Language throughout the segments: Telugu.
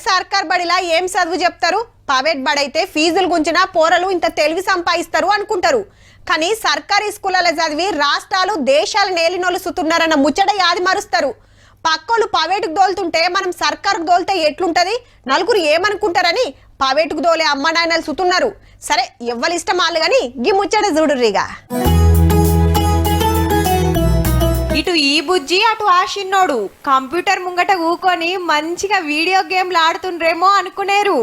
సర్కార్ బడిలా ఏం చదువు చెప్తారు? ప్రైవేట్ బడైతే ఫీజులు గుంచినా పోరలు ఇంత తెలివి సంపాదిస్తారు అనుకుంటారు. కానీ సర్కారీ స్కూళ్ళలో చదివి రాష్ట్రాలు దేశాలు నేలినోళ్ళు సుతున్నారన్న ముచ్చట యాది మరుస్తారు. పక్కోళ్ళు ప్రైవేటుకు దోలుతుంటే మనం సర్కారుకు దోలితే ఎట్లుంటది? నలుగురు ఏమనుకుంటారని ప్రైవేటుకు దోలే అమ్మ నాయనలు సుతున్నారు. సరే ఎవ్వరి ఇష్టం వాళ్ళు గాని గీ ముచ్చట చూడుర్రిగా. ఇటు ఈ బుజ్జి అటు ఆషిన్నోడు కంప్యూటర్ ముంగట కూకొని మంచిగా వీడియో గేమ్లు ఆడుతుండ్రేమో అనుకునేరు.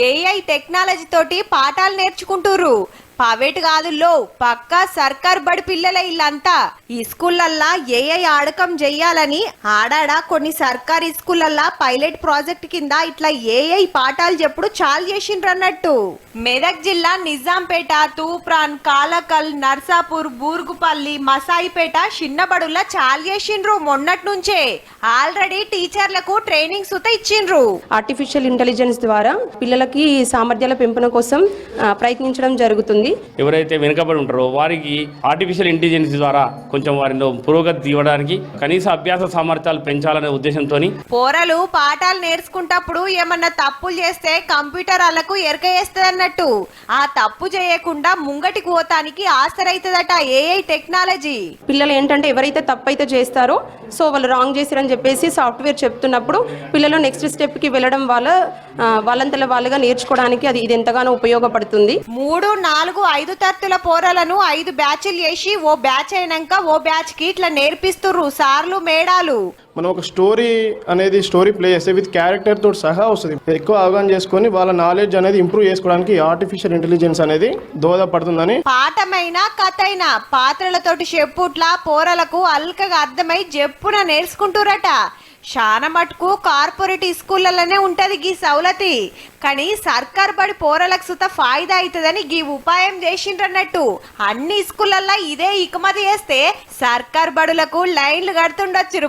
ఏఐ టెక్నాలజీ తోటి పాఠాలు నేర్చుకుంటుర్రు. ప్రైవేట్ కాదుల్లో పక్కా సర్కార్ బడి పిల్లల ఇల్లంతా. ఈ స్కూళ్ళల్లా ఏఐ ఆడకం చెయ్యాలని ఆడాడా కొన్ని సర్కారీ స్కూళ్ళల్లా పైలట్ ప్రాజెక్ట్ కింద ఇట్లా ఏఐ పాఠాలు చెప్పుడు చాలు చేసిండ్రన్నట్టు. మెదక్ జిల్లా నిజాంపేట, తూప్రాన్, కాలకల్, నర్సాపూర్, బూర్గుపల్లి, మసాయిపేట చిన్నబడుల్లా చాలు చేసిండ్రు. మొన్నటి నుంచే ఆల్రెడీ టీచర్లకు ట్రైనింగ్ సుత ఇచ్చిండ్రు. ఆర్టిఫిషియల్ ఇంటెలిజెన్స్ ద్వారా పిల్లలకి సామర్థ్యాల పెంపున కోసం ప్రయత్నించడం జరుగుతుంది. ఎవరైతే వెనుకబడి ఉంటారో వారికి ఆర్టిఫిషియల్ ఇంటెలిజెన్స్ ద్వారా కొంచెం వారిలో పురోగతి ఇవ్వడానికి కనీస అభ్యాస సామర్థ్యాలు పెంచాలనే ఉద్దేశంతో పోరలు పాఠాలు నేర్చుకుంటప్పుడు ఏమన్నా తప్పులు చేస్తే కంప్యూటర్ వాళ్ళకు ఎరక వేస్తదన్నట్టు. ఆ తప్పు చేయకుండా ముంగటికి పోతానికి ఆసరైతదట ఏఐ టెక్నాలజీ. పిల్లలు ఏంటంటే ఎవరైతే తప్పు అయితే చేస్తారో సో వాళ్ళు రాంగ్ చేశారని చెప్పేసి సాఫ్ట్వేర్ చెప్తున్నప్పుడు పిల్లలు నెక్స్ట్ స్టెప్ కి వెళ్ళడం వల్ల వాళ్ళంతల వాళ్ళుగా నేర్చుకోవడానికి ఇది ఎంతగానో ఉపయోగపడుతుంది. 3, 4, 5 తరగతుల పోరలను 5 బ్యాచ్లు చేసి ఓ బ్యాచ్ అయినాక ఓ బ్యాచ్ కి ఇట్లా నేర్పిస్తుర్రు సార్లు మేడాలు. మనం ఒక స్టోరీ ప్లే చేస్తే విత్ క్యారెక్టర్ తోటి సహా వస్తుంది. ఎక్కువ అవగాహన చేసుకొని వాళ్ళ నాలెడ్జ్ అనేది ఇంప్రూవ్ చేసుకోవడానికి ఆర్టిఫిషియల్ ఇంటెలిజెన్స్ అనేది దోహదపడుతుందని. పాఠమైన కథైన పాత్రలతోటి చెప్పుట్లా పోరలకు అల్కగా అర్థమై చెప్పున నేర్చుకుంటురట. చాలా మటుకు కార్పొరేట్ స్కూళ్ళలోనే ఉంటది గీ సౌలతి. కానీ సర్కార్ బడి పోరలకు సుత ఫాయిదా అవుతుందని గీ ఉపాయం చేసిండ్రన్నట్టు. అన్ని స్కూళ్ళల్లో ఇదే ఇకమతి చేస్తే సర్కార్ బడులకు లైన్లు కడుతుండొచ్చు.